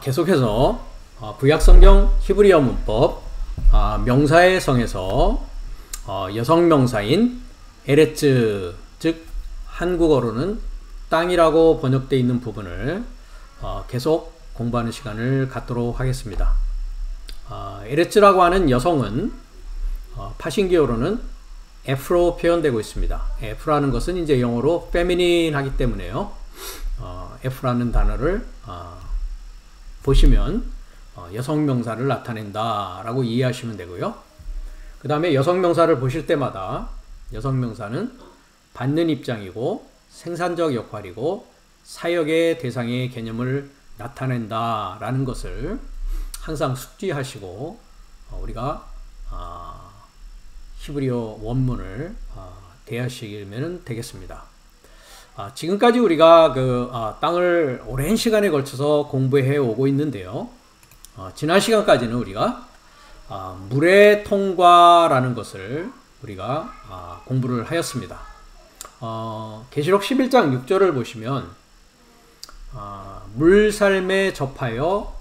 계속해서 구약성경 히브리어 문법 명사의 성에서 여성 명사인 에레츠, 즉 한국어로는 땅이라고 번역되어 있는 부분을 계속 공부하는 시간을 갖도록 하겠습니다. 에레츠라고 하는 여성은 파신기어로는 F로 표현되고 있습니다. F라는 것은 이제 영어로 feminine 하기 때문에요. F라는 단어를 보시면 여성 명사를 나타낸다 라고 이해하시면 되고요. 그 다음에 여성 명사를 보실 때마다 여성 명사는 받는 입장이고 생산적 역할이고 사역의 대상의 개념을 나타낸다 라는 것을 항상 숙지하시고 우리가 히브리어 원문을 대하시면 되겠습니다. 지금까지 우리가 땅을 오랜 시간에 걸쳐서 공부해 오고 있는데요. 지난 시간까지는 우리가 물의 통과라는 것을 우리가 공부를 하였습니다. 계시록 11장 6절을 보시면 물살매 접하여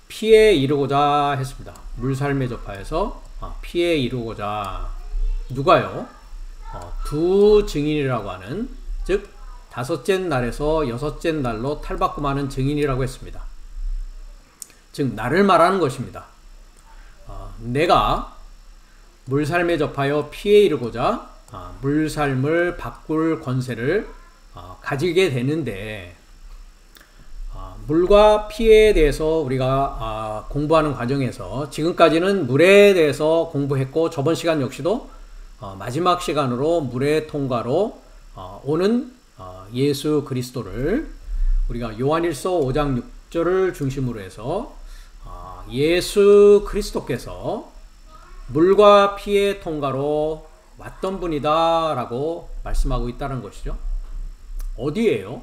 피에 이르고자 했습니다. 물살매 접하여서 피에 이르고자 누가요? 두 증인이라고 하는, 즉 다섯째 날에서 여섯째 날로 탈바꿈하는 증인이라고 했습니다. 즉 나를 말하는 것입니다. 내가 물살매 접하여 피에 이르고자 물살을 바꿀 권세를 가지게 되는데, 물과 피에 대해서 우리가 공부하는 과정에서 지금까지는 물에 대해서 공부했고, 저번 시간 역시도 마지막 시간으로 물의 통과로 오는 예수 그리스도를 우리가 요한일서 5장 6절을 중심으로 해서 예수 그리스도께서 물과 피의 통과로 왔던 분이다 라고 말씀하고 있다는 것이죠. 어디에요?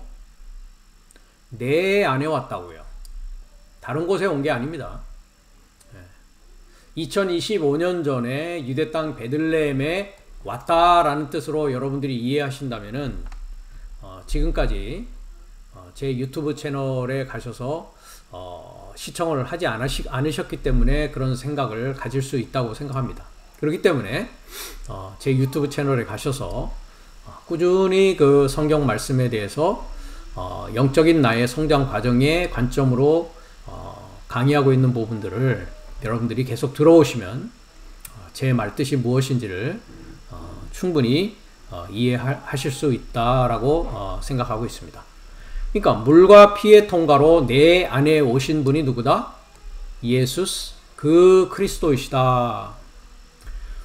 내 안에 왔다고요. 다른 곳에 온 게 아닙니다. 2025년 전에 유대 땅 베들레헴에 왔다라는 뜻으로 여러분들이 이해하신다면은 지금까지 제 유튜브 채널에 가셔서 시청을 하지 않으셨기 때문에 그런 생각을 가질 수 있다고 생각합니다. 그렇기 때문에 제 유튜브 채널에 가셔서 꾸준히 그 성경 말씀에 대해서 영적인 나의 성장 과정의 관점으로 강의하고 있는 부분들을 여러분들이 계속 들어오시면 제 말뜻이 무엇인지를 충분히 이해하실 수 있다라고 생각하고 있습니다. 그러니까 물과 피의 통과로 내 안에 오신 분이 누구다? 예수스 그 그리스도이시다.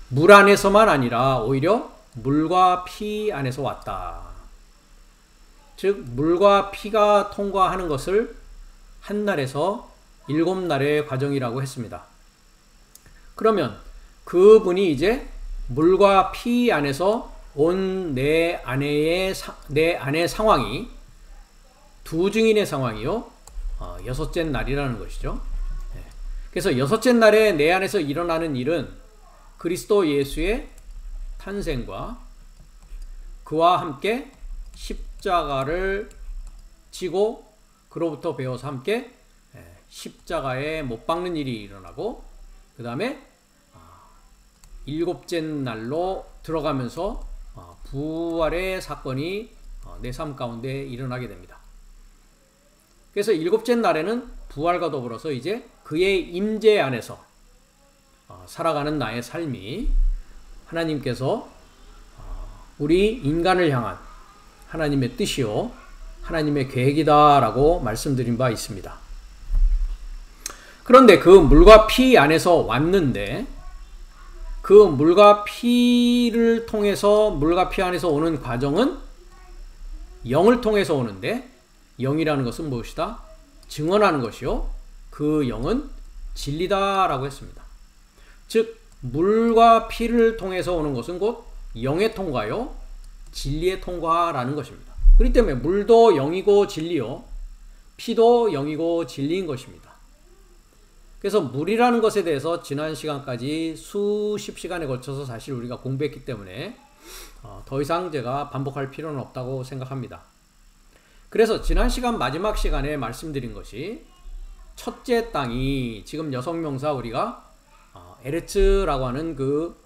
물 안에서만 아니라 오히려 물과 피 안에서 왔다. 즉 물과 피가 통과하는 것을 한 날에서 7날의 과정이라고 했습니다. 그러면 그분이 이제 물과 피 안에서 온 내 안의 상황이 두 증인의 상황이요, 여섯째 날이라는 것이죠. 그래서 여섯째 날에 내 안에서 일어나는 일은 그리스도 예수의 탄생과 그와 함께 십자가를 지고 그로부터 배워서 함께 십자가에 못 박는 일이 일어나고, 그 다음에 7째 날로 들어가면서 부활의 사건이 내 삶 가운데 일어나게 됩니다. 그래서 7째 날에는 부활과 더불어서 이제 그의 임재 안에서 살아가는 나의 삶이 하나님께서 우리 인간을 향한 하나님의 뜻이요 하나님의 계획이다 라고 말씀드린 바 있습니다. 그런데 그 물과 피 안에서 왔는데, 그 물과 피를 통해서 물과 피 안에서 오는 과정은 영을 통해서 오는데, 영이라는 것은 무엇이다? 증언하는 것이요, 그 영은 진리다 라고 했습니다. 즉 물과 피를 통해서 오는 것은 곧 영의 통과요 진리의 통과라는 것입니다. 그렇기 때문에 물도 영이고 진리요, 피도 영이고 진리인 것입니다. 그래서 물이라는 것에 대해서 지난 시간까지 수십 시간에 걸쳐서 사실 우리가 공부했기 때문에 더 이상 제가 반복할 필요는 없다고 생각합니다. 그래서 지난 시간 마지막 시간에 말씀드린 것이 첫째 땅이 지금 여성명사 우리가 에레츠라고 하는 그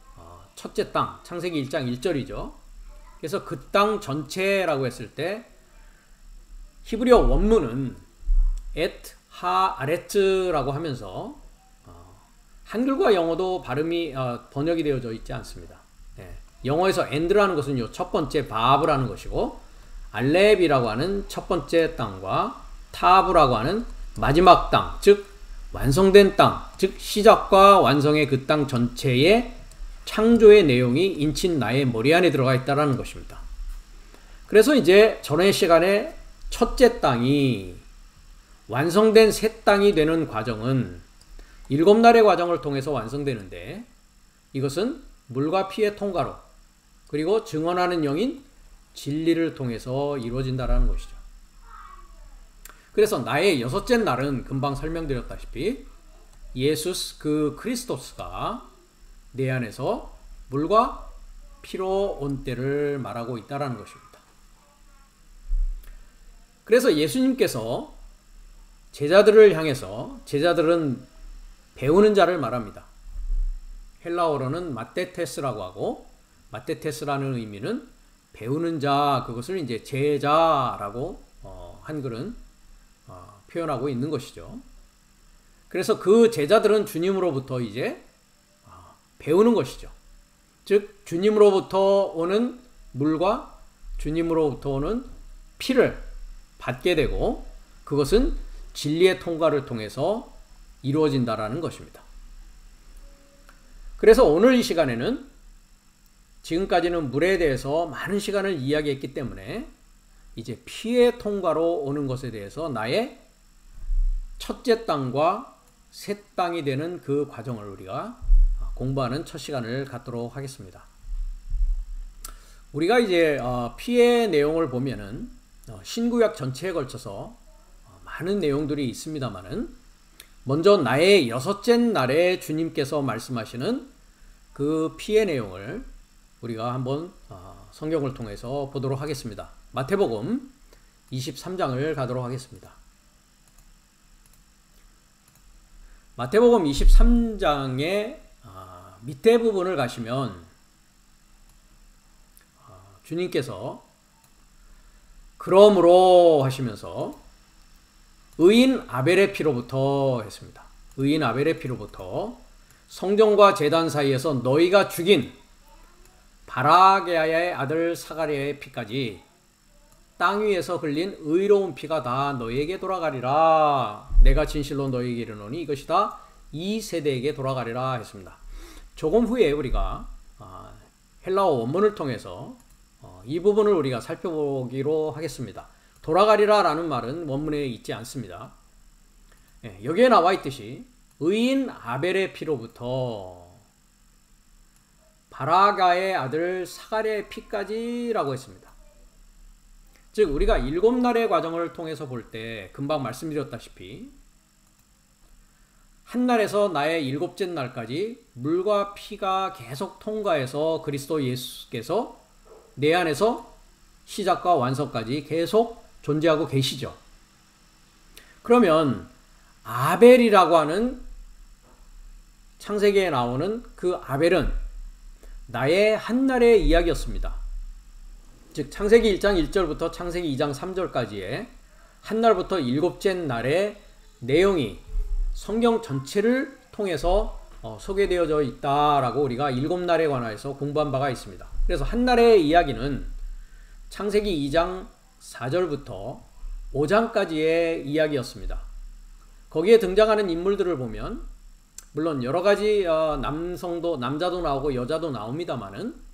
첫째 땅, 창세기 1장 1절이죠. 그래서 그 땅 전체라고 했을 때 히브리어 원문은 엣 하아레츠라고 하면서 한글과 영어도 발음이 번역이 되어져 있지 않습니다. 영어에서 and라는 것은 요 첫 번째 바브라는 것이고, 알렙이라고 하는 첫 번째 땅과 타브라고 하는 마지막 땅, 즉 완성된 땅, 즉 시작과 완성의 그 땅 전체의 창조의 내용이 인친 나의 머리 안에 들어가 있다는 것입니다. 그래서 이제 전의 시간에 첫째 땅이 완성된 새 땅이 되는 과정은 7날의 과정을 통해서 완성되는데, 이것은 물과 피의 통과로, 그리고 증언하는 영인 진리를 통해서 이루어진다는 것이죠. 그래서 나의 6째 날은 금방 설명드렸다시피 예수스 그 크리스토스가 내 안에서 물과 피로 온 때를 말하고 있다는 것입니다. 그래서 예수님께서 제자들을 향해서, 제자들은 배우는 자를 말합니다. 헬라어로는 마테테스라고 하고, 마테테스라는 의미는 배우는 자, 그것을 이제 제자라고 한글은 표현하고 있는 것이죠. 그래서 그 제자들은 주님으로부터 이제 배우는 것이죠. 즉 주님으로부터 오는 물과 주님으로부터 오는 피를 받게 되고, 그것은 진리의 통과를 통해서 이루어진다라는 것입니다. 그래서 오늘 이 시간에는 지금까지는 물에 대해서 많은 시간을 이야기했기 때문에 이제 피의 통과로 오는 것에 대해서 나의 첫째 땅과 새 땅이 되는 그 과정을 우리가 공부하는 첫 시간을 갖도록 하겠습니다. 우리가 이제 피의 내용을 보면은 신구약 전체에 걸쳐서 많은 내용들이 있습니다만은, 먼저 나의 6째 날에 주님께서 말씀하시는 그 피의 내용을 우리가 한번 성경을 통해서 보도록 하겠습니다. 마태복음 23장을 가도록 하겠습니다. 마태복음 23장의 밑에 부분을 가시면 주님께서 그러므로 하시면서 의인 아벨의 피로부터 했습니다. 의인 아벨의 피로부터 성전과 제단 사이에서 너희가 죽인 바라게아의 아들 사가랴의 피까지 땅 위에서 흘린 의로운 피가 다 너희에게 돌아가리라. 내가 진실로 너희에게 이르노니 이것이 다 이 세대에게 돌아가리라 했습니다. 조금 후에 우리가 헬라어 원문을 통해서 이 부분을 우리가 살펴보기로 하겠습니다. 돌아가리라 라는 말은 원문에 있지 않습니다. 여기에 나와 있듯이 의인 아벨의 피로부터 바라가의 아들 사가랴의 피까지 라고 했습니다. 즉 우리가 7날의 과정을 통해서 볼 때 금방 말씀드렸다시피 한 날에서 나의 7째 날까지 물과 피가 계속 통과해서 그리스도 예수께서 내 안에서 시작과 완성까지 계속 존재하고 계시죠. 그러면 아벨이라고 하는 창세기에 나오는 그 아벨은 나의 한날의 이야기였습니다. 즉 창세기 1장 1절부터 창세기 2장 3절까지의 한날부터 7째 날의 내용이 성경 전체를 통해서 소개되어져 있다라고 우리가 7날에 관하여서 공부한 바가 있습니다. 그래서 한날의 이야기는 창세기 2장 4절부터 5장까지의 이야기였습니다. 거기에 등장하는 인물들을 보면 물론 여러가지 남자도 나오고 여자도 나옵니다만은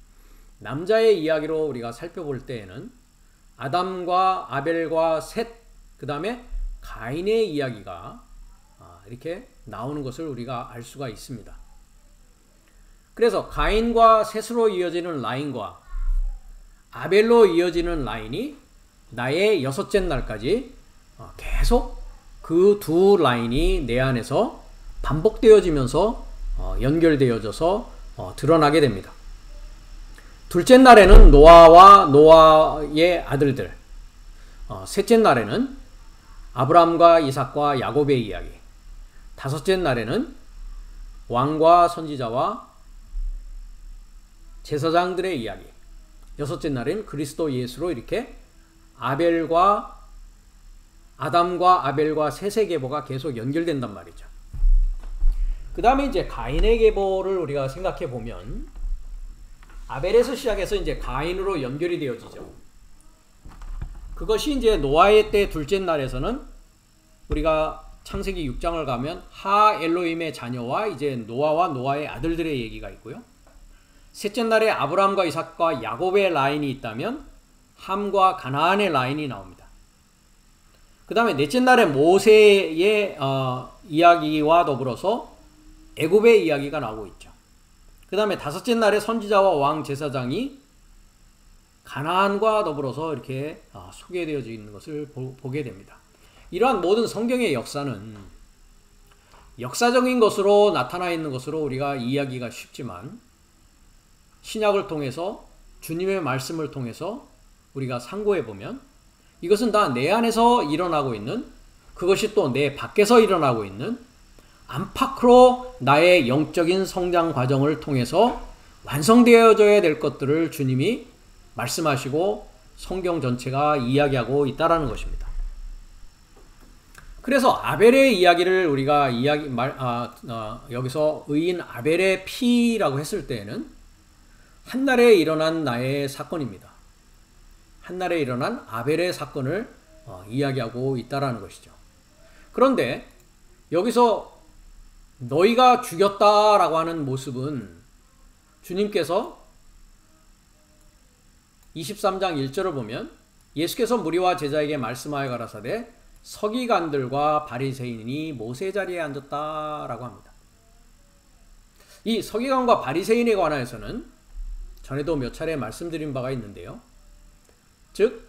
남자의 이야기로 우리가 살펴볼 때에는 아담과 아벨과 셋, 그 다음에 가인의 이야기가 이렇게 나오는 것을 우리가 알 수가 있습니다. 그래서 가인과 셋으로 이어지는 라인과 아벨로 이어지는 라인이 나의 6째 날까지 계속 그 두 라인이 내 안에서 반복되어지면서 연결되어져서 드러나게 됩니다. 둘째 날에는 노아와 노아의 아들들, 셋째 날에는 아브라함과 이삭과 야곱의 이야기, 다섯째 날에는 왕과 선지자와 제사장들의 이야기, 여섯째 날에는 그리스도 예수로 이렇게 아담과 아벨과 셋의 계보가 계속 연결된단 말이죠. 그 다음에 이제 가인의 계보를 우리가 생각해 보면 아벨에서 시작해서 이제 가인으로 연결이 되어지죠. 그것이 이제 노아의 때 둘째 날에서는 우리가 창세기 6장을 가면 하 엘로힘의 자녀와 이제 노아와 노아의 아들들의 얘기가 있고요. 셋째 날에 아브라함과 이삭과 야곱의 라인이 있다면 함과 가나안의 라인이 나옵니다. 그 다음에 넷째 날에 모세의 이야기와 더불어서 애굽의 이야기가 나오고 있죠. 그 다음에 다섯째 날에 선지자와 왕 제사장이 가나안과 더불어서 이렇게 소개되어져 있는 것을 보게 됩니다. 이러한 모든 성경의 역사는 역사적인 것으로 나타나 있는 것으로 우리가 이해하기가 쉽지만 신약을 통해서 주님의 말씀을 통해서 우리가 상고해 보면 이것은 다 내 안에서 일어나고 있는, 그것이 또 내 밖에서 일어나고 있는 안팎으로 나의 영적인 성장 과정을 통해서 완성되어져야 될 것들을 주님이 말씀하시고 성경 전체가 이야기하고 있다라는 것입니다. 그래서 아벨의 이야기를 우리가 여기서 의인 아벨의 피라고 했을 때에는 한날에 일어난 나의 사건입니다. 한날에 일어난 아벨의 사건을 이야기하고 있다라는 것이죠. 그런데 여기서 너희가 죽였다라고 하는 모습은 주님께서 23장 1절을 보면 예수께서 무리와 제자에게 말씀하여 가라사대 서기관들과 바리새인이 모세 자리에 앉았다라고 합니다. 이 서기관과 바리새인에 관하여서는 전에도 몇 차례 말씀드린 바가 있는데요. 즉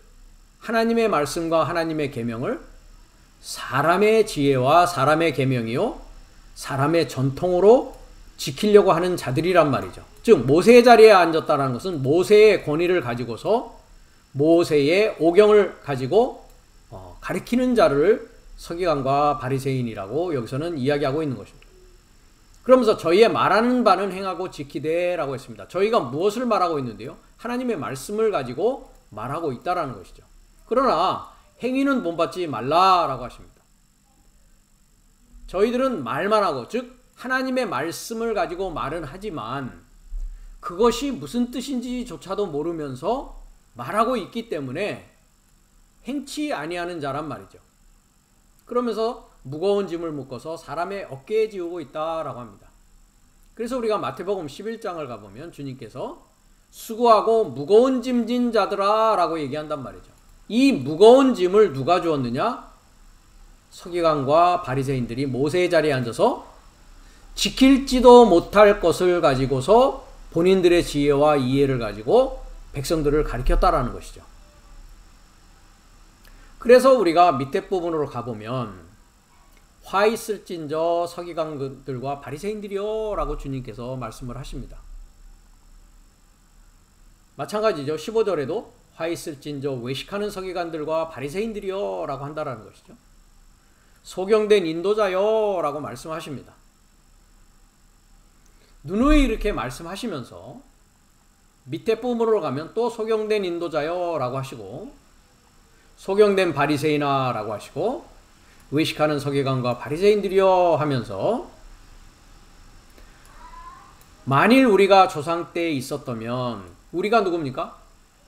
하나님의 말씀과 하나님의 계명을 사람의 지혜와 사람의 계명이요 사람의 전통으로 지키려고 하는 자들이란 말이죠. 즉 모세의 자리에 앉았다는 것은 모세의 권위를 가지고서 모세의 오경을 가지고 가리키는 자를 서기관과 바리새인이라고 여기서는 이야기하고 있는 것입니다. 그러면서 저희의 말하는 바는 행하고 지키되라고 했습니다. 저희가 무엇을 말하고 있는데요? 하나님의 말씀을 가지고 말하고 있다라는 것이죠. 그러나 행위는 본받지 말라라고 하십니다. 저희들은 말만 하고, 즉 하나님의 말씀을 가지고 말은 하지만 그것이 무슨 뜻인지조차도 모르면서 말하고 있기 때문에 행치 아니하는 자란 말이죠. 그러면서 무거운 짐을 묶어서 사람의 어깨에 지우고 있다라고 합니다. 그래서 우리가 마태복음 11장을 가보면 주님께서 수고하고 무거운 짐 진 자들아 라고 얘기한단 말이죠. 이 무거운 짐을 누가 주었느냐? 서기관과 바리새인들이 모세의 자리에 앉아서 지킬지도 못할 것을 가지고서 본인들의 지혜와 이해를 가지고 백성들을 가리켰다라는 것이죠. 그래서 우리가 밑에 부분으로 가보면 화 있을진저 서기관들과 바리새인들이요 라고 주님께서 말씀을 하십니다. 마찬가지죠. 15절에도 화 있을진저 외식하는 서기관들과 바리새인들이요 라고 한다라는 것이죠. 소경된 인도자요 라고 말씀하십니다. 누누이 이렇게 말씀하시면서 밑에 부분으로 가면 또 소경된 인도자요 라고 하시고 소경된 바리새인아 라고 하시고 외식하는 서기관과 바리새인들이요 하면서 만일 우리가 조상 때에 있었다면 우리가 누굽니까?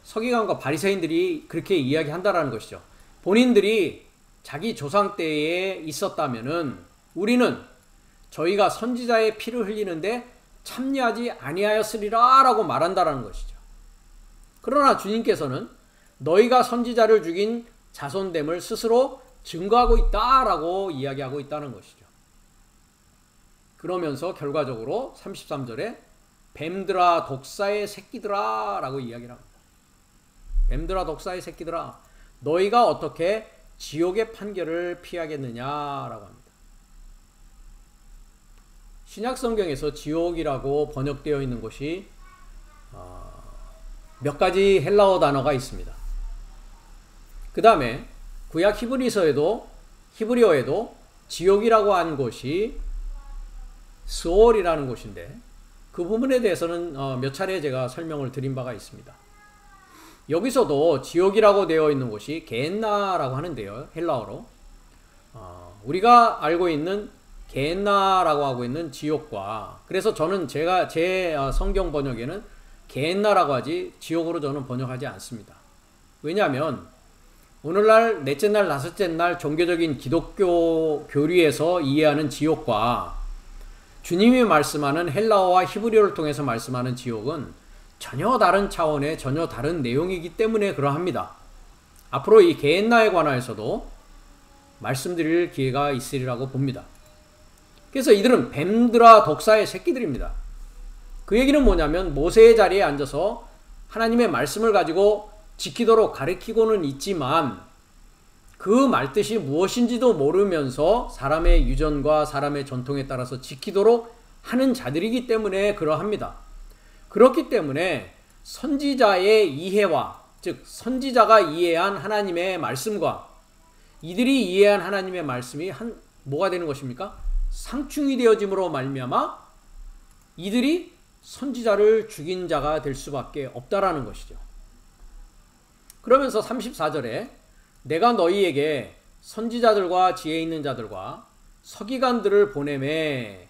서기관과 바리새인들이 그렇게 이야기한다라는 것이죠. 본인들이 자기 조상 때에 있었다면은 우리는 저희가 선지자의 피를 흘리는데 참여하지 아니하였으리라 라고 말한다라는 것이죠. 그러나 주님께서는 너희가 선지자를 죽인 자손됨을 스스로 증거하고 있다라고 이야기하고 있다는 것이죠. 그러면서 결과적으로 33절에 뱀들아 독사의 새끼들아 라고 이야기를 합니다. 뱀들아 독사의 새끼들아 너희가 어떻게 지옥의 판결을 피하겠느냐라고 합니다. 신약성경에서 지옥이라고 번역되어 있는 곳이 몇 가지 헬라어 단어가 있습니다. 그 다음에 구약 히브리어에도 지옥이라고 한 곳이 스올이라는 곳인데 그 부분에 대해서는 몇 차례 제가 설명을 드린 바가 있습니다. 여기서도 지옥이라고 되어 있는 곳이 게헨나라고 하는데요. 헬라어로 우리가 알고 있는 게헨나라고 하고 있는 지옥과, 그래서 저는 제 성경 번역에는 게헨나라고 하지 지옥으로 저는 번역하지 않습니다. 왜냐하면 오늘날 넷째 날 다섯째 날 종교적인 기독교 교리에서 이해하는 지옥과 주님이 말씀하는 헬라어와 히브리어를 통해서 말씀하는 지옥은 전혀 다른 차원의 전혀 다른 내용이기 때문에 그러합니다. 앞으로 이 게헨나에 관하여서도 말씀드릴 기회가 있으리라고 봅니다. 그래서 이들은 뱀들아 독사의 새끼들입니다. 그 얘기는 뭐냐면 모세의 자리에 앉아서 하나님의 말씀을 가지고 지키도록 가르치고는 있지만 그 말뜻이 무엇인지도 모르면서 사람의 유전과 사람의 전통에 따라서 지키도록 하는 자들이기 때문에 그러합니다. 그렇기 때문에 선지자의 이해와, 즉 선지자가 이해한 하나님의 말씀과 이들이 이해한 하나님의 말씀이 뭐가 되는 것입니까? 상충이 되어짐으로 말미암아 이들이 선지자를 죽인 자가 될 수밖에 없다라는 것이죠. 그러면서 34절에 내가 너희에게 선지자들과 지혜 있는 자들과 서기관들을 보내매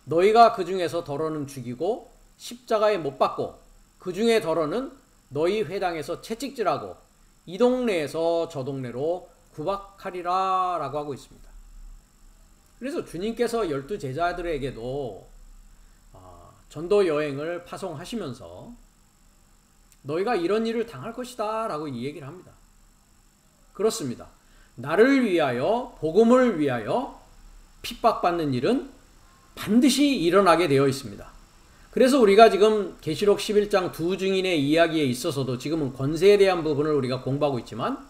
너희가 그 중에서 더러는 죽이고 십자가에 못 박고 그 중에 더러는 너희 회당에서 채찍질하고 이 동네에서 저 동네로 구박하리라 라고 하고 있습니다. 그래서 주님께서 12제자들에게도 전도 여행을 파송하시면서 너희가 이런 일을 당할 것이다 라고 이 얘기를 합니다. 그렇습니다. 나를 위하여, 복음을 위하여 핍박받는 일은 반드시 일어나게 되어 있습니다. 그래서 우리가 지금 계시록 11장 두 증인의 이야기에 있어서도 지금은 권세에 대한 부분을 우리가 공부하고 있지만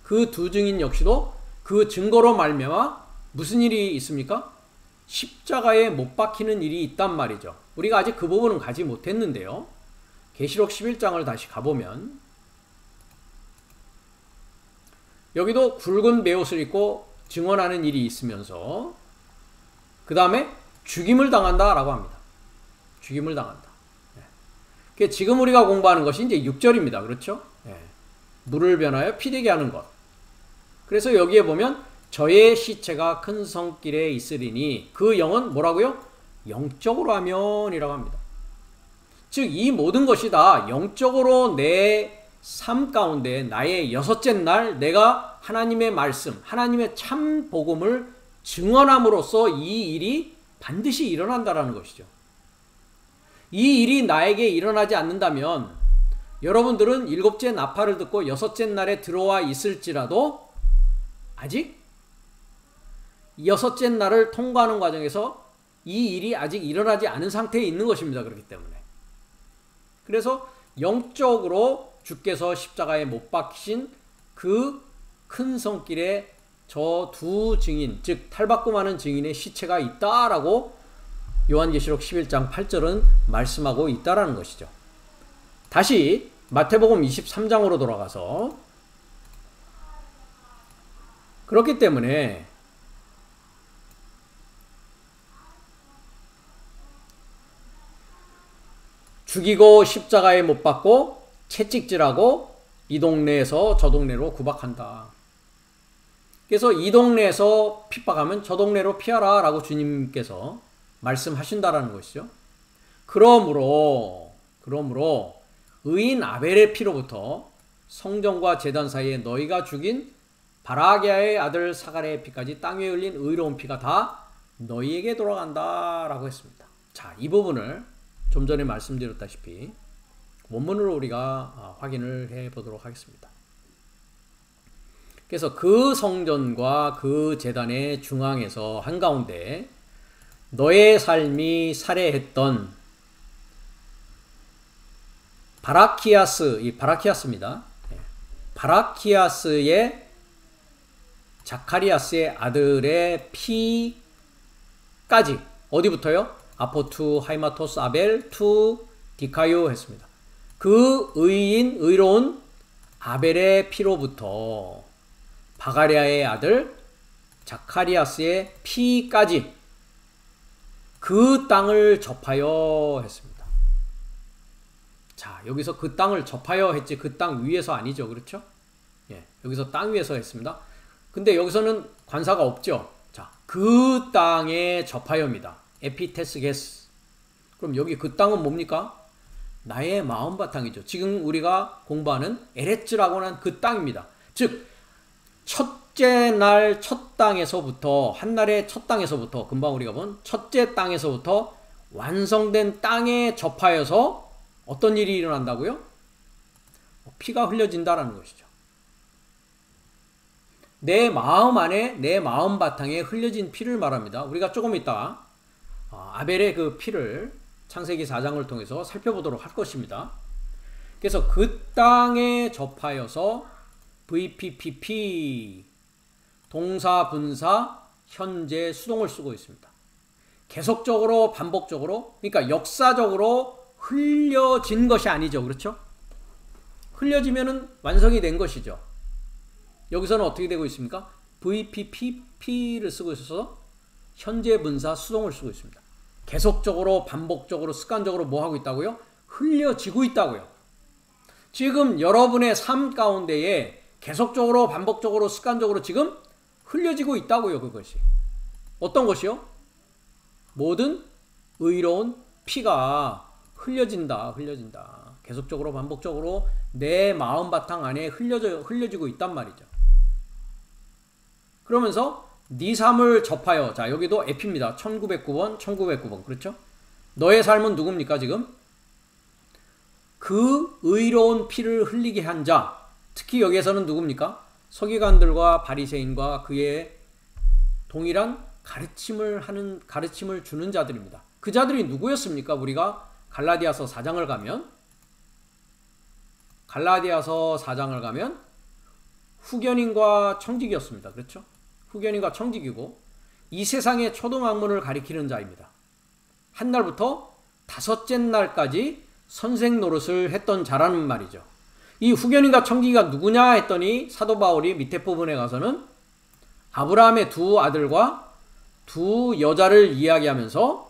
그 두 증인 역시도 그 증거로 말미암아 무슨 일이 있습니까? 십자가에 못 박히는 일이 있단 말이죠. 우리가 아직 그 부분은 가지 못했는데요. 계시록 11장을 다시 가보면 여기도 굵은 베옷을 입고 증언하는 일이 있으면서 그 다음에 죽임을 당한다 라고 합니다. 죽임을 당한다. 네. 지금 우리가 공부하는 것이 이제 6절입니다. 그렇죠? 네. 물을 변하여 피되게 하는 것. 그래서 여기에 보면 저의 시체가 큰 성길에 있으리니 그 영은 뭐라고요? 영적으로 하면 이라고 합니다. 즉 이 모든 것이 다 영적으로 내 삶 가운데 나의 여섯째 날 내가 하나님의 말씀, 하나님의 참 복음을 증언함으로써 이 일이 반드시 일어난다라는 것이죠. 이 일이 나에게 일어나지 않는다면 여러분들은 일곱째 나팔을 듣고 여섯째 날에 들어와 있을지라도 아직 여섯째 날을 통과하는 과정에서 이 일이 아직 일어나지 않은 상태에 있는 것입니다. 그렇기 때문에. 그래서 영적으로 주께서 십자가에 못 박히신 그 큰 성길에 저 두 증인, 즉 탈바꿈하는 증인의 시체가 있다라고 요한계시록 11장 8절은 말씀하고 있다라는 것이죠. 다시 마태복음 23장으로 돌아가서 그렇기 때문에 죽이고 십자가에 못 박고 채찍질하고 이 동네에서 저 동네로 구박한다. 그래서 이 동네에서 핍박하면 저 동네로 피하라 라고 주님께서 말씀하신다라는 것이죠. 그러므로 의인 아벨의 피로부터 성전과 제단 사이에 너희가 죽인 바라기아의 아들 사가랴의 피까지 땅 위에 흘린 의로운 피가 다 너희에게 돌아간다 라고 했습니다. 자, 이 부분을 좀 전에 말씀드렸다시피 원문으로 우리가 확인을 해 보도록 하겠습니다. 그래서 그 성전과 그 제단의 중앙에서 한가운데 너의 삶이 살해했던 바라키아스, 이 바라키아스입니다. 바라키아스의 자카리아스의 아들의 피까지 어디부터요? 아포투 하이마토스 아벨 투 디카요 했습니다. 그 의로운 아벨의 피로부터 바가랴의 아들 자카리아스의 피까지 그 땅을 접하여 했습니다. 자, 여기서 그 땅을 접하여 했지 그 땅 위에서 아니죠. 그렇죠? 예, 여기서 땅 위에서 했습니다. 근데 여기서는 관사가 없죠. 자, 그 땅에 접하여입니다. 에피테스게스. 그럼 여기 그 땅은 뭡니까? 나의 마음바탕이죠. 지금 우리가 공부하는 에레츠라고 하는 그 땅입니다. 즉 첫째 날 첫 땅에서부터 한날의 첫 땅에서부터 금방 우리가 본 첫째 땅에서부터 완성된 땅에 접하여서 어떤 일이 일어난다고요? 피가 흘려진다라는 것이죠. 내 마음 안에 내 마음 바탕에 흘려진 피를 말합니다. 우리가 조금 이따 아벨의 그 피를 창세기 4장을 통해서 살펴보도록 할 것입니다. 그래서 그 땅에 접하여서 VPPP 동사, 분사, 현재, 수동을 쓰고 있습니다. 계속적으로 반복적으로 그러니까 역사적으로 흘려진 것이 아니죠. 그렇죠? 흘려지면은 완성이 된 것이죠. 여기서는 어떻게 되고 있습니까? VPPP를 쓰고 있어서 현재 분사 수동을 쓰고 있습니다. 계속적으로 반복적으로 습관적으로 뭐 하고 있다고요? 흘려지고 있다고요. 지금 여러분의 삶 가운데에 계속적으로 반복적으로 습관적으로 지금 흘려지고 있다고요. 그것이 어떤 것이요? 모든 의로운 피가 흘려진다. 계속적으로 반복적으로 내 마음 바탕 안에 흘려지고 있단 말이죠. 그러면서 네 삶을 접하여, 자 여기도 에피입니다. 1909번 1909번 그렇죠? 너의 삶은 누굽니까 지금? 그 의로운 피를 흘리게 한 자, 특히 여기에서는 누굽니까? 서기관들과 바리새인과 그의 동일한 가르침을 주는 자들입니다. 그 자들이 누구였습니까? 우리가 갈라디아서 4장을 가면 후견인과 청직이었습니다. 그렇죠? 후견인과 청직이고 이 세상의 초등학문을 가리키는 자입니다. 한 날부터 다섯째 날까지 선생 노릇을 했던 자라는 말이죠. 이 후견인과 청지기가 누구냐 했더니 사도 바울이 밑에 부분에 가서는 아브라함의 두 아들과 두 여자를 이야기하면서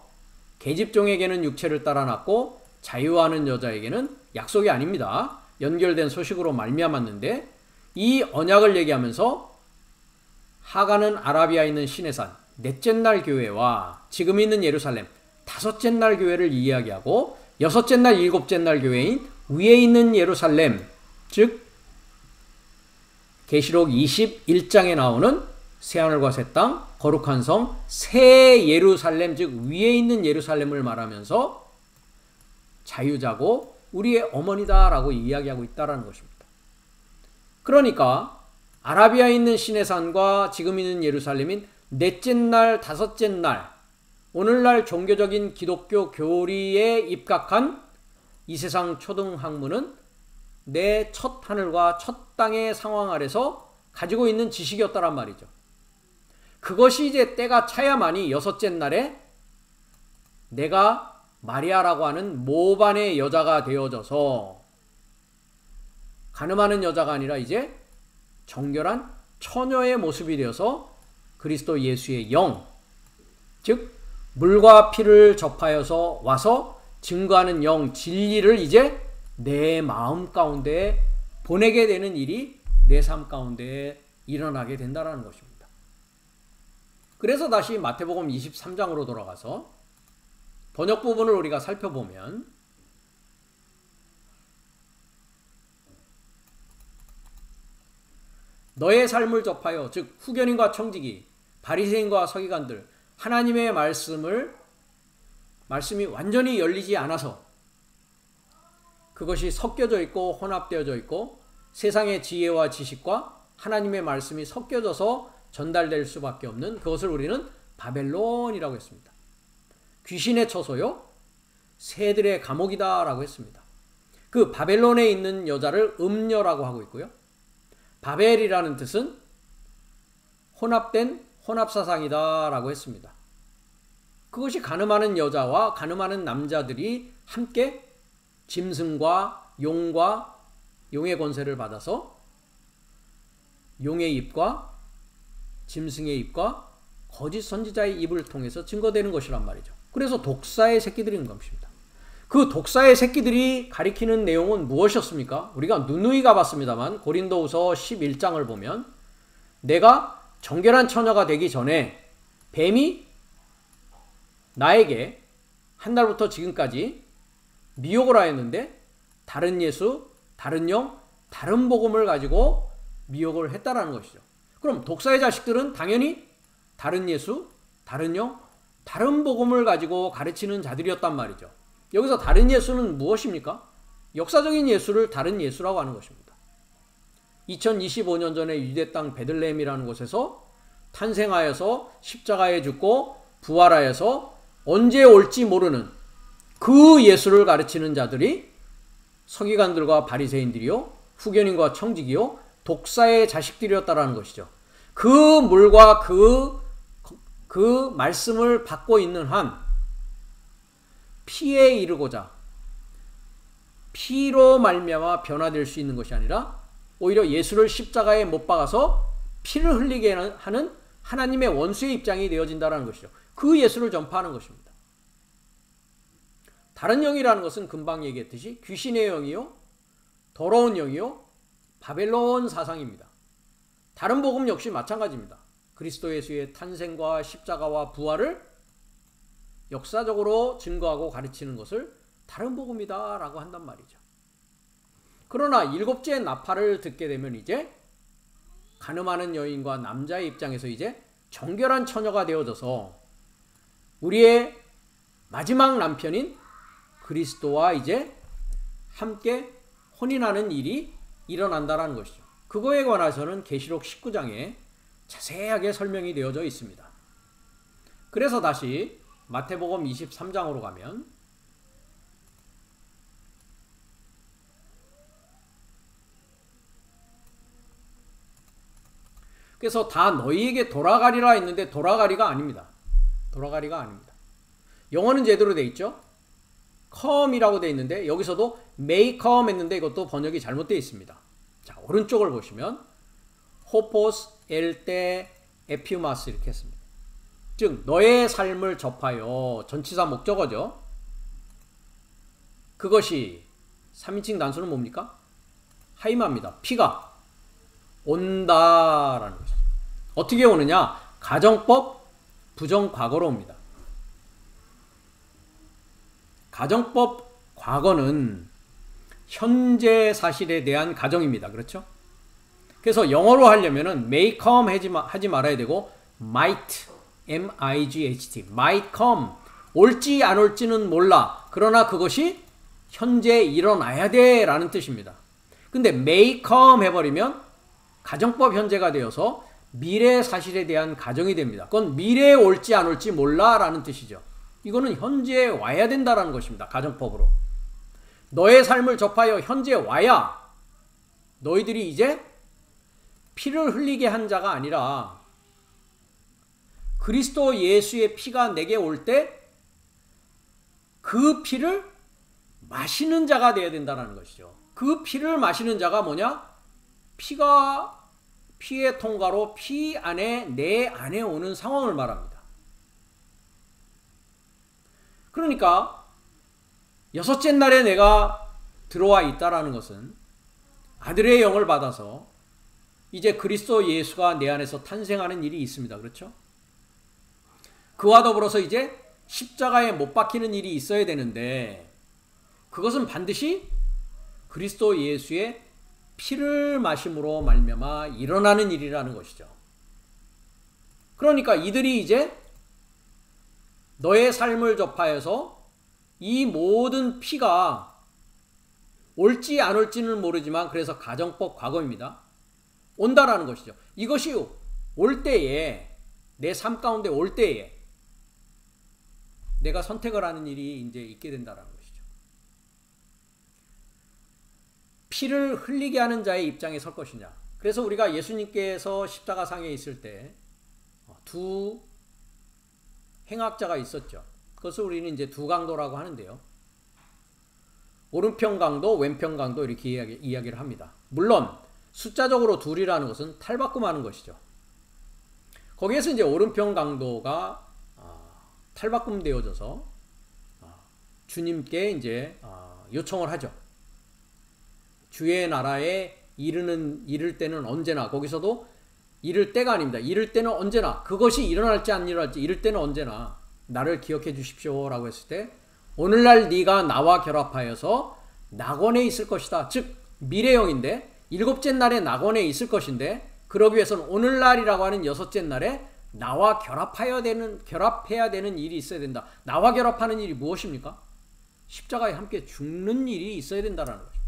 계집종에게는 육체를 따라 낳고 자유하는 여자에게는 약속이 아닙니다. 연결된 소식으로 말미암았는데 이 언약을 얘기하면서 하가는 아라비아에 있는 시내산 넷째 날 교회와 지금 있는 예루살렘 다섯째 날 교회를 이야기하고 여섯째 날 일곱째 날 교회인 위에 있는 예루살렘 즉 계시록 21장에 나오는 새하늘과 새 땅 거룩한 성 새 예루살렘 즉 위에 있는 예루살렘을 말하면서 자유자고 우리의 어머니다라고 이야기하고 있다는 것입니다. 그러니까 아라비아에 있는 시내산과 지금 있는 예루살렘인 넷째 날 다섯째 날 오늘날 종교적인 기독교 교리에 입각한 이 세상 초등학문은 내 첫 하늘과 첫 땅의 상황 아래서 가지고 있는 지식이었다란 말이죠. 그것이 이제 때가 차야만이 여섯째 날에 내가 마리아라고 하는 모반의 여자가 되어져서 가늠하는 여자가 아니라 이제 정결한 처녀의 모습이 되어서 그리스도 예수의 영, 즉 물과 피를 접하여서 와서 증거하는 영, 진리를 이제 내 마음 가운데 보내게 되는 일이 내 삶 가운데 일어나게 된다는 것입니다. 그래서 다시 마태복음 23장으로 돌아가서 번역 부분을 우리가 살펴보면 너의 삶을 접하여 즉 후견인과 청지기 바리새인과 서기관들 하나님의 말씀이 완전히 열리지 않아서 그것이 섞여져 있고 혼합되어져 있고 세상의 지혜와 지식과 하나님의 말씀이 섞여져서 전달될 수밖에 없는 그것을 우리는 바벨론이라고 했습니다. 귀신의 처소요 새들의 감옥이다 라고 했습니다. 그 바벨론에 있는 여자를 음녀라고 하고 있고요. 바벨이라는 뜻은 혼합된 혼합사상이다 라고 했습니다. 그것이 가늠하는 여자와 가늠하는 남자들이 함께 짐승과 용의 권세를 받아서 용의 입과 짐승의 입과 거짓 선지자의 입을 통해서 증거되는 것이란 말이죠. 그래서 독사의 새끼들인 것입니다. 그 독사의 새끼들이 가리키는 내용은 무엇이었습니까? 우리가 누누이 가봤습니다만 고린도후서 11장을 보면 내가 정결한 처녀가 되기 전에 뱀이 나에게 한 날부터 지금까지 미혹을 하였는데 다른 예수, 다른 영, 다른 복음을 가지고 미혹을 했다라는 것이죠. 그럼 독사의 자식들은 당연히 다른 예수, 다른 영, 다른 복음을 가지고 가르치는 자들이었단 말이죠. 여기서 다른 예수는 무엇입니까? 역사적인 예수를 다른 예수라고 하는 것입니다. 2025년 전에 유대 땅 베들레헴이라는 곳에서 탄생하여서 십자가에 죽고 부활하여서 언제 올지 모르는 그 예수를 가르치는 자들이 서기관들과 바리새인들이요, 후견인과 청직이요, 독사의 자식들이었다라는 것이죠. 그 물과 그 말씀을 받고 있는 한 피에 이르고자 피로 말미암아 변화될 수 있는 것이 아니라 오히려 예수를 십자가에 못 박아서 피를 흘리게 하는 하나님의 원수의 입장이 되어진다는 것이죠. 그 예수를 전파하는 것입니다. 다른 영이라는 것은 금방 얘기했듯이 귀신의 영이요, 더러운 영이요, 바벨론 사상입니다. 다른 복음 역시 마찬가지입니다. 그리스도 예수의 탄생과 십자가와 부활을 역사적으로 증거하고 가르치는 것을 다른 복음이다 라고 한단 말이죠. 그러나 일곱째 나팔을 듣게 되면 이제 간음하는 여인과 남자의 입장에서 이제 정결한 처녀가 되어져서 우리의 마지막 남편인 그리스도와 이제 함께 혼인하는 일이 일어난다는 것이죠. 그거에 관해서는 계시록 19장에 자세하게 설명이 되어져 있습니다. 그래서 다시 마태복음 23장으로 가면 그래서 다 너희에게 돌아가리라 했는데 돌아가리가 아닙니다. 돌아가리가 아닙니다. 영어는 제대로 돼 있죠. come이라고 돼 있는데 여기서도 may come 했는데 이것도 번역이 잘못되어 있습니다. 자, 오른쪽을 보시면 호포스 엘테 에피우마스 이렇게 했습니다. 즉 너의 삶을 접하여 전치사 목적어죠. 그것이 3인칭 단수는 뭡니까? 하이마입니다. 피가 온다라는 것이죠. 어떻게 오느냐? 가정법 부정과거로 옵니다. 가정법 과거는 현재 사실에 대한 가정입니다. 그렇죠? 그래서 영어로 하려면은 may come 하지 말아야 되고 might M-I-G-H-T might come 올지 안 올지는 몰라. 그러나 그것이 현재 일어나야 돼 라는 뜻입니다. 근데 may come 해버리면 가정법 현재가 되어서 미래 사실에 대한 가정이 됩니다. 그건 미래에 올지 안 올지 몰라 라는 뜻이죠. 이거는 현재에 와야 된다라는 것입니다. 가정법으로. 너의 삶을 접하여 현재 와야 너희들이 이제 피를 흘리게 한 자가 아니라 그리스도 예수의 피가 내게 올 때 그 피를 마시는 자가 되어야 된다는 것이죠. 그 피를 마시는 자가 뭐냐? 피의 통과로 피 안에 내 안에 오는 상황을 말합니다. 그러니까 여섯째 날에 내가 들어와 있다라는 것은 아들의 영을 받아서 이제 그리스도 예수가 내 안에서 탄생하는 일이 있습니다. 그렇죠? 그와 더불어서 이제 십자가에 못 박히는 일이 있어야 되는데 그것은 반드시 그리스도 예수의 피를 마심으로 말미암아 일어나는 일이라는 것이죠. 그러니까 이들이 이제 너의 삶을 접하여서 이 모든 피가 올지 안 올지는 모르지만 그래서 가정법 과거입니다. 온다라는 것이죠. 이것이 올 때에 내 삶 가운데 올 때에 내가 선택을 하는 일이 이제 있게 된다는 것이죠. 피를 흘리게 하는 자의 입장에 설 것이냐. 그래서 우리가 예수님께서 십자가상에 있을 때 두 행악자가 있었죠. 그것을 우리는 이제 두 강도라고 하는데요. 오른편 강도, 왼편 강도 이렇게 이야기를 합니다. 물론 숫자적으로 둘이라는 것은 탈바꿈하는 것이죠. 거기에서 이제 오른편 강도가 탈바꿈되어져서 주님께 이제 요청을 하죠. 주의 나라에 이를 때는 언제나, 거기서도 이를 때가 아닙니다. 이를 때는 언제나, 그것이 일어날지 안 일어날지 이를 때는 언제나 나를 기억해 주십시오 라고 했을 때, 오늘날 네가 나와 결합하여서 낙원에 있을 것이다. 즉 미래형인데 일곱째 날에 낙원에 있을 것인데, 그러기 위해서는 오늘날이라고 하는 여섯째 날에 나와 결합해야 되는 일이 있어야 된다. 나와 결합하는 일이 무엇입니까? 십자가에 함께 죽는 일이 있어야 된다는 것입니다.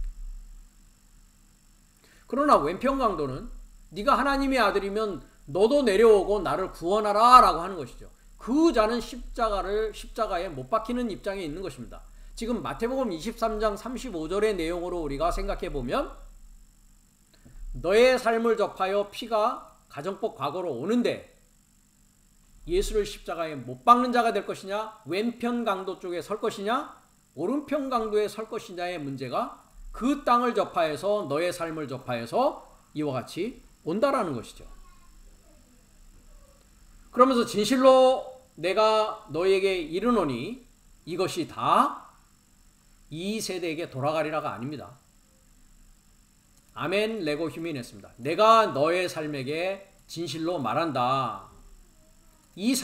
그러나 왼편 강도는 네가 하나님의 아들이면 너도 내려오고 나를 구원하라 라고 하는 것이죠. 그 자는 십자가에 못 박히는 입장에 있는 것입니다. 지금 마태복음 23장 35절의 내용으로 우리가 생각해 보면, 너의 삶을 접하여 피가 가정법 과거로 오는데 예수를 십자가에 못 박는 자가 될 것이냐, 왼편 강도 쪽에 설 것이냐, 오른편 강도에 설 것이냐의 문제가 그 땅을 접하여서 너의 삶을 접하여서 이와 같이 온다라는 것이죠. 그러면서 진실로 내가 너에게 이르노니 이것이 다 이 세대에게 돌아가리라가 아닙니다. 아멘 레고 휴민했습니다. 내가 너의 삶에게 진실로 말한다. 이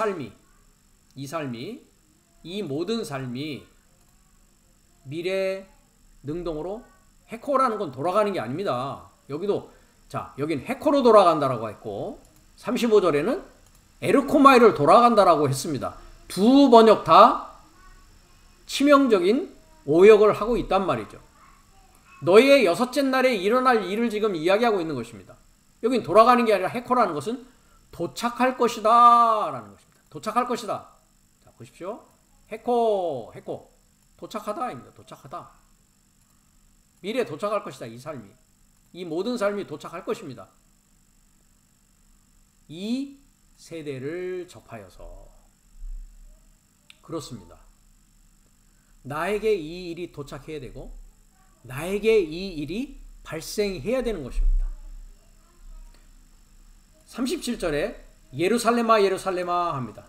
모든 삶이 미래 능동으로 해코라는 건 돌아가는 게 아닙니다. 여기도 여긴 해코로 돌아간다라고 했고 35절에는 에르코마이를 돌아간다라고 했습니다. 두 번역 다 치명적인 오역을 하고 있단 말이죠. 너희의 여섯째 날에 일어날 일을 지금 이야기하고 있는 것입니다. 여긴 돌아가는 게 아니라 해코라는 것은 도착할 것이다 라는 것입니다. 도착할 것이다. 자, 보십시오. 해코 도착하다입니다. 도착하다. 미래에 도착할 것이다. 이 삶이, 이 모든 삶이 도착할 것입니다. 이 세대를 접하여서 그렇습니다. 나에게 이 일이 도착해야 되고 나에게 이 일이 발생해야 되는 것입니다. 37절에 예루살렘아 예루살렘아 합니다.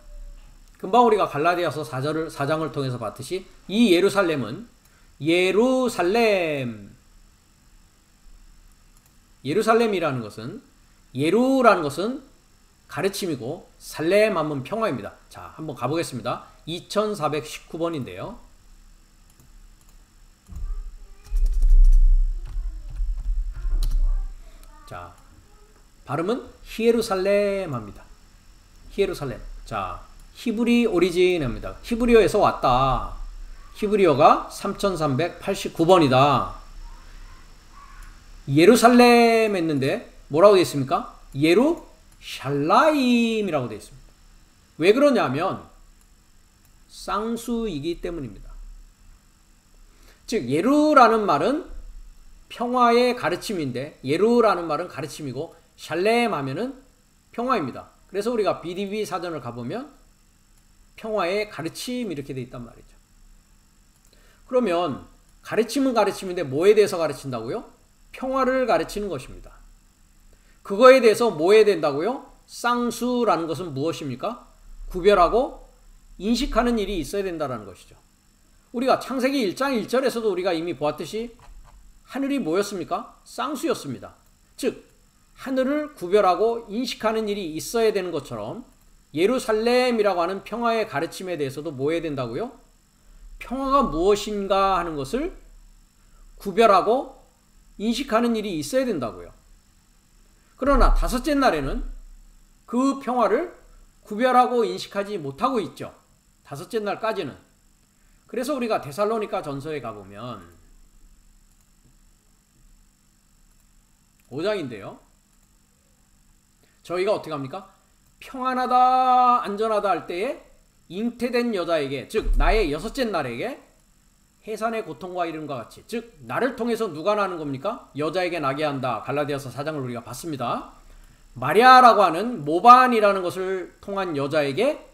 금방 우리가 갈라디아서 4장을 통해서 봤듯이 이 예루살렘은 예루살렘이라는 것은, 예루라는 것은 가르침이고 살렘 하면 평화입니다. 자, 한번 가보겠습니다. 2419번인데요. 자, 발음은 히에루살렘 합니다. 히에루살렘. 자, 히브리 오리진입니다. 히브리어에서 왔다. 히브리어가 3389번이다. 예루살렘 했는데 뭐라고 되어 있습니까? 예루샬라임이라고 되어 있습니다. 왜 그러냐면 쌍수이기 때문입니다. 즉 예루라는 말은 평화의 가르침인데, 예루라는 말은 가르침이고 샬렘 하면은 평화입니다. 그래서 우리가 BDB 사전을 가보면 평화의 가르침 이렇게 되어 있단 말이죠. 그러면 가르침은 가르침인데 뭐에 대해서 가르친다고요? 평화를 가르치는 것입니다. 그거에 대해서 뭐 해야 된다고요? 쌍수라는 것은 무엇입니까? 구별하고 인식하는 일이 있어야 된다는 것이죠. 우리가 창세기 1장 1절에서도 우리가 이미 보았듯이 하늘이 뭐였습니까? 쌍수였습니다. 즉 하늘을 구별하고 인식하는 일이 있어야 되는 것처럼 예루살렘이라고 하는 평화의 가르침에 대해서도 뭐 해야 된다고요? 평화가 무엇인가 하는 것을 구별하고 인식하는 일이 있어야 된다고요. 그러나 다섯째 날에는 그 평화를 구별하고 인식하지 못하고 있죠. 다섯째 날까지는. 그래서 우리가 데살로니가 전서에 가보면 5장인데요. 저희가 어떻게 합니까? 평안하다, 안전하다 할 때에 잉태된 여자에게, 즉 나의 여섯째 날에게 해산의 고통과 이름과 같이, 즉 나를 통해서 누가 나는 겁니까? 여자에게 나게 한다. 갈라디아서 4장을 우리가 봤습니다. 마리아라고 하는 모반이라는 것을 통한 여자에게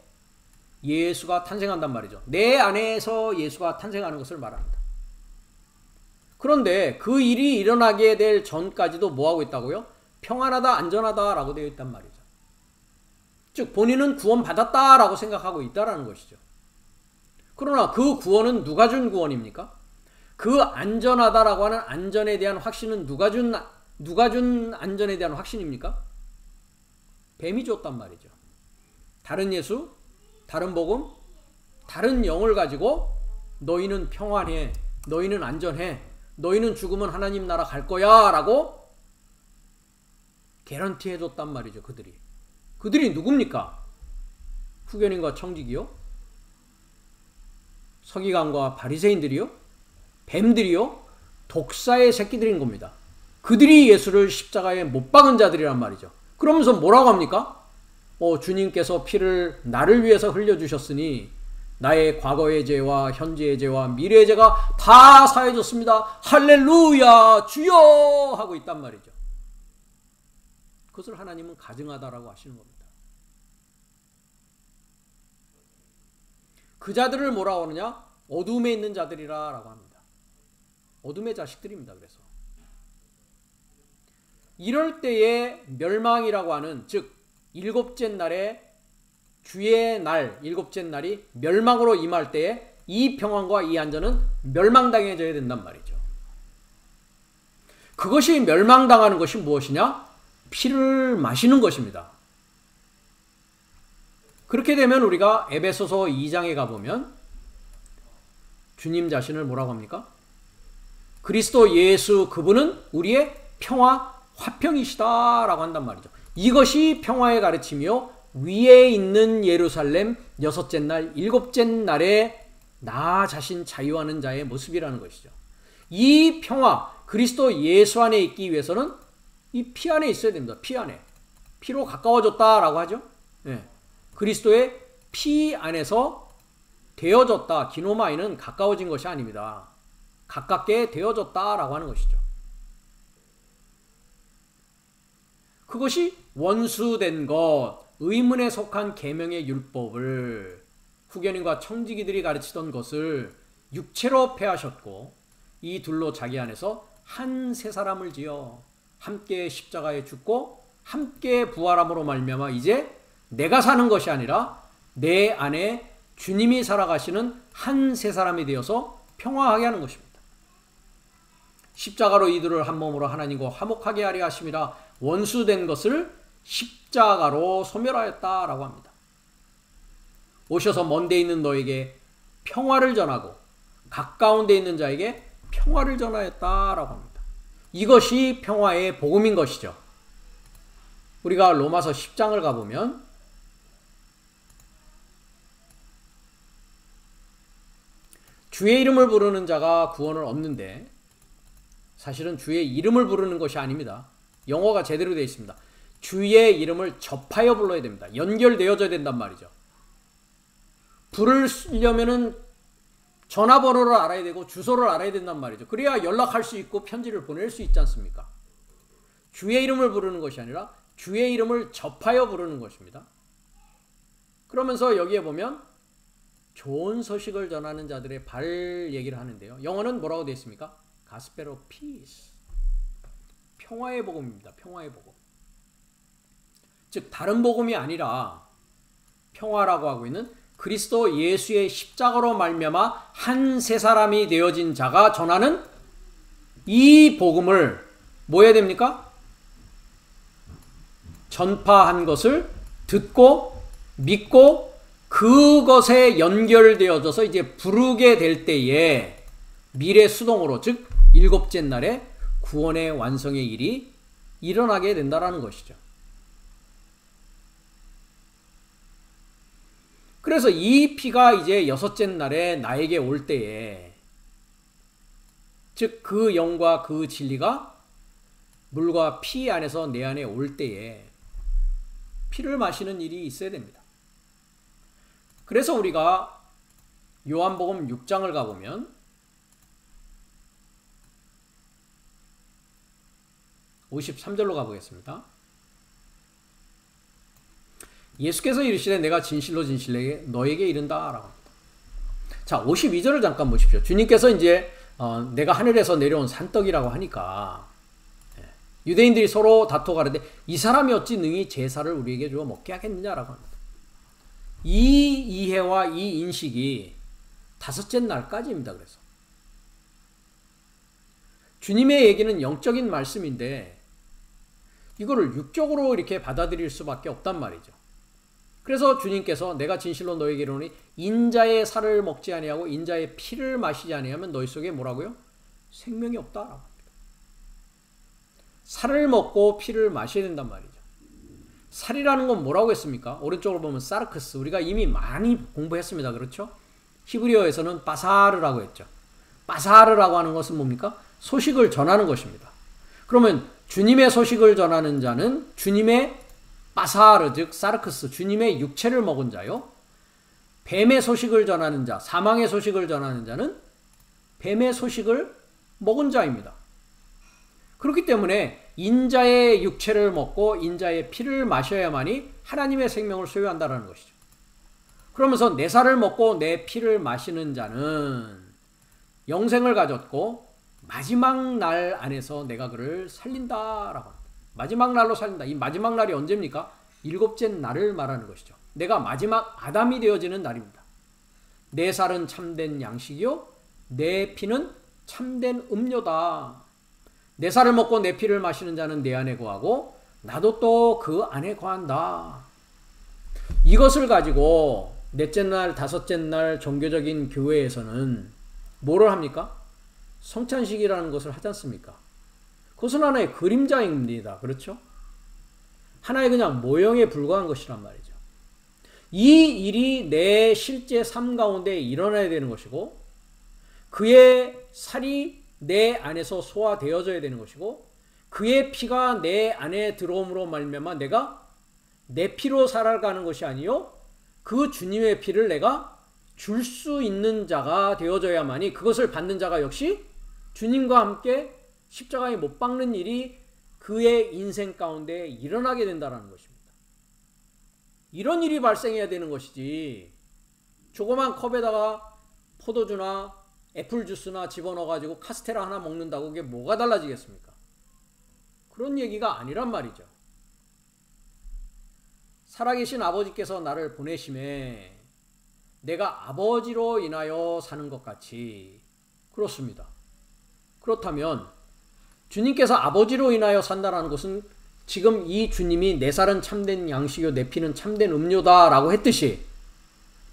예수가 탄생한단 말이죠. 내 안에서 예수가 탄생하는 것을 말합니다. 그런데 그 일이 일어나게 될 전까지도 뭐하고 있다고요? 평안하다, 안전하다 라고 되어 있단 말이죠. 즉 본인은 구원받았다라고 생각하고 있다라는 것이죠. 그러나 그 구원은 누가 준 구원입니까? 그 안전하다라고 하는 안전에 대한 확신은 누가 준 안전에 대한 확신입니까? 뱀이 줬단 말이죠. 다른 예수, 다른 복음, 다른 영을 가지고 너희는 평안해, 너희는 안전해, 너희는 죽으면 하나님 나라 갈 거야 라고 개런티 해줬단 말이죠. 그들이 누굽니까? 후견인과 청지기요? 서기관과 바리새인들이요? 뱀들이요? 독사의 새끼들인 겁니다. 그들이 예수를 십자가에 못 박은 자들이란 말이죠. 그러면서 뭐라고 합니까? 주님께서 피를 나를 위해서 흘려주셨으니 나의 과거의 죄와 현재의 죄와 미래의 죄가 다 사해졌습니다. 할렐루야 주여 하고 있단 말이죠. 그것을 하나님은 가증하다라고 하시는 겁니다. 그 자들을 뭐라고 하느냐? 어둠에 있는 자들이라 라고 합니다. 어둠의 자식들입니다. 그래서 이럴 때에 멸망이라고 하는, 즉 일곱째 날에 주의 날, 일곱째 날이 멸망으로 임할 때에 이 평안과 이 안전은 멸망당해져야 된단 말이죠. 그것이 멸망당하는 것이 무엇이냐? 피를 마시는 것입니다. 그렇게 되면 우리가 에베소서 2장에 가보면 주님 자신을 뭐라고 합니까? 그리스도 예수 그분은 우리의 평화 화평이시다 라고 한단 말이죠. 이것이 평화의 가르침이요 위에 있는 예루살렘 여섯째 날 일곱째 날에 나 자신 자유하는 자의 모습이라는 것이죠. 이 평화 그리스도 예수 안에 있기 위해서는 이 피 안에 있어야 됩니다. 피 안에. 피로 가까워졌다라고 하죠. 네. 그리스도의 피 안에서 되어졌다. 기노마이는 가까워진 것이 아닙니다. 가깝게 되어졌다라고 하는 것이죠. 그것이 원수된 것, 의문에 속한 계명의 율법을 후견인과 청지기들이 가르치던 것을 육체로 폐하셨고 이 둘로 자기 안에서 한 세 사람을 지어 함께 십자가에 죽고 함께 부활함으로 말미암아 이제 내가 사는 것이 아니라 내 안에 주님이 살아가시는 한 세 사람이 되어서 평화하게 하는 것입니다. 십자가로 이들을 한 몸으로 하나님과 화목하게 하려 하심이라 원수된 것을 십자가로 소멸하였다라고 합니다. 오셔서 먼 데 있는 너에게 평화를 전하고 가까운 데 있는 자에게 평화를 전하였다라고 합니다. 이것이 평화의 복음인 것이죠. 우리가 로마서 10장을 가보면 주의 이름을 부르는 자가 구원을 얻는데 사실은 주의 이름을 부르는 것이 아닙니다. 영어가 제대로 되어 있습니다. 주의 이름을 접하여 불러야 됩니다. 연결되어져야 된단 말이죠. 불을 쓰려면은 전화번호를 알아야 되고 주소를 알아야 된단 말이죠. 그래야 연락할 수 있고 편지를 보낼 수 있지 않습니까? 주의 이름을 부르는 것이 아니라 주의 이름을 접하여 부르는 것입니다. 그러면서 여기에 보면 좋은 소식을 전하는 자들의 발 얘기를 하는데요. 영어는 뭐라고 되어 있습니까? Gospel of Peace. 평화의 복음입니다. 평화의 복음. 즉 다른 복음이 아니라 평화라고 하고 있는 그리스도 예수의 십자가로 말미암아 한 세 사람이 되어진 자가 전하는 이 복음을 뭐 해야 됩니까? 전파한 것을 듣고 믿고 그것에 연결되어져서 이제 부르게 될 때에 미래 수동으로 즉 일곱째 날에 구원의 완성의 일이 일어나게 된다는 것이죠. 그래서 이 피가 이제 여섯째 날에 나에게 올 때에 즉 그 영과 그 진리가 물과 피 안에서 내 안에 올 때에 피를 마시는 일이 있어야 됩니다. 그래서 우리가 요한복음 6장을 가보면 53절로 가보겠습니다. 예수께서 이르시되 내가 진실로 진실로 너에게 이른다 라고 합니다. 자, 52절을 잠깐 보십시오. 주님께서 이제 내가 하늘에서 내려온 산떡이라고 하니까 유대인들이 서로 다퉈가는데 이 사람이 어찌 능히 제사를 우리에게 주어 먹게 하겠느냐라고 합니다. 이 이해와 이 인식이 다섯째 날까지입니다. 그래서 주님의 얘기는 영적인 말씀인데 이거를 육적으로 이렇게 받아들일 수밖에 없단 말이죠. 그래서 주님께서 내가 진실로 너에게 이르노니 인자의 살을 먹지 아니하고 인자의 피를 마시지 아니하면 너희 속에 뭐라고요? 생명이 없다라고 합니다. 살을 먹고 피를 마셔야 된단 말이죠. 살이라는 건 뭐라고 했습니까? 오른쪽으로 보면 사르크스, 우리가 이미 많이 공부했습니다. 그렇죠? 히브리어에서는 바사르라고 했죠. 바사르라고 하는 것은 뭡니까? 소식을 전하는 것입니다. 그러면 주님의 소식을 전하는 자는 주님의 바사르, 즉 사르크스, 주님의 육체를 먹은 자요. 뱀의 소식을 전하는 자, 사망의 소식을 전하는 자는 뱀의 소식을 먹은 자입니다. 그렇기 때문에 인자의 육체를 먹고 인자의 피를 마셔야만이 하나님의 생명을 소유한다는 것이죠. 그러면서 내 살을 먹고 내 피를 마시는 자는 영생을 가졌고 마지막 날 안에서 내가 그를 살린다라고 합니다. 마지막 날로 살린다. 이 마지막 날이 언제입니까? 일곱째 날을 말하는 것이죠. 내가 마지막 아담이 되어지는 날입니다. 내 살은 참된 양식이요 내 피는 참된 음료다. 내 살을 먹고 내 피를 마시는 자는 내 안에 거하고 나도 또 그 안에 거한다. 이것을 가지고 넷째 날, 다섯째 날 종교적인 교회에서는 뭐를 합니까? 성찬식이라는 것을 하지 않습니까? 그것은 하나의 그림자입니다. 그렇죠? 하나의 그냥 모형에 불과한 것이란 말이죠. 이 일이 내 실제 삶 가운데 일어나야 되는 것이고 그의 살이 내 안에서 소화되어져야 되는 것이고 그의 피가 내 안에 들어옴으로 말미암아 내가 내 피로 살아가는 것이 아니요 그 주님의 피를 내가 줄 수 있는 자가 되어져야만이 그것을 받는 자가 역시 주님과 함께 십자가에 못 박는 일이 그의 인생 가운데 일어나게 된다는 것입니다. 이런 일이 발생해야 되는 것이지 조그만 컵에다가 포도주나 애플주스나 집어넣어가지고 카스테라 하나 먹는다고 그게 뭐가 달라지겠습니까? 그런 얘기가 아니란 말이죠. 살아계신 아버지께서 나를 보내심에 내가 아버지로 인하여 사는 것 같이 그렇습니다. 그렇다면 주님께서 아버지로 인하여 산다는 것은 지금 이 주님이 내 살은 참된 양식이요 내 피는 참된 음료다라고 했듯이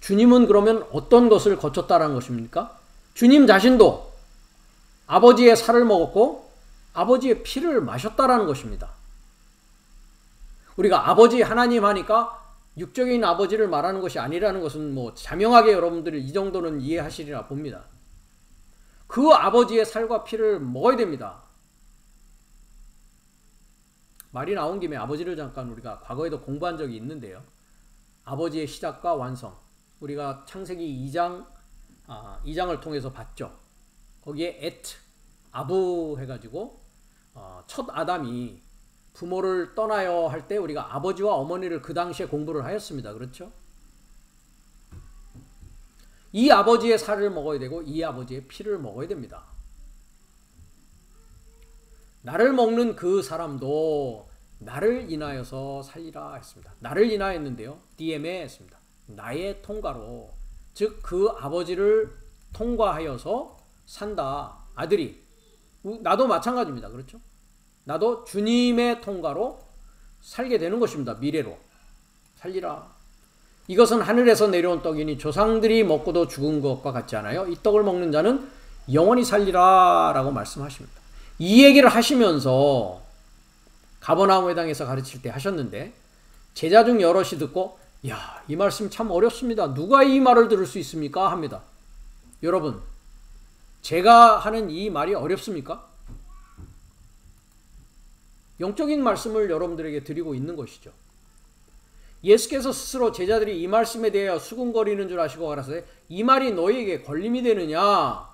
주님은 그러면 어떤 것을 거쳤다라는 것입니까? 주님 자신도 아버지의 살을 먹었고 아버지의 피를 마셨다라는 것입니다. 우리가 아버지 하나님 하니까 육적인 아버지를 말하는 것이 아니라는 것은 뭐 자명하게 여러분들이 이 정도는 이해하시리라 봅니다. 그 아버지의 살과 피를 먹어야 됩니다. 말이 나온 김에 아버지를 잠깐 우리가 과거에도 공부한 적이 있는데요. 아버지의 시작과 완성. 우리가 창세기 2장을 통해서 봤죠. 거기에 아부 해가지고 첫 아담이 부모를 떠나야 할 때 우리가 아버지와 어머니를 그 당시에 공부를 하였습니다. 그렇죠? 이 아버지의 살을 먹어야 되고 이 아버지의 피를 먹어야 됩니다. 나를 먹는 그 사람도 나를 인하여서 살리라 했습니다. 나를 인하였는데요. DM에 했습니다. 나의 통과로 즉 그 아버지를 통과하여서 산다. 아들이 나도 마찬가지입니다. 그렇죠? 나도 주님의 통과로 살게 되는 것입니다. 미래로 살리라. 이것은 하늘에서 내려온 떡이니 조상들이 먹고도 죽은 것과 같지 않아요? 이 떡을 먹는 자는 영원히 살리라 라고 말씀하십니다. 이 얘기를 하시면서 가버나움 회당에서 가르칠 때 하셨는데 제자 중 여럿이 듣고 야, 이 말씀 참 어렵습니다. 누가 이 말을 들을 수 있습니까? 합니다. 여러분, 제가 하는 이 말이 어렵습니까? 영적인 말씀을 여러분들에게 드리고 있는 것이죠. 예수께서 스스로 제자들이 이 말씀에 대하여 수군거리는 줄 아시고 가라사대 이 말이 너희에게 걸림이 되느냐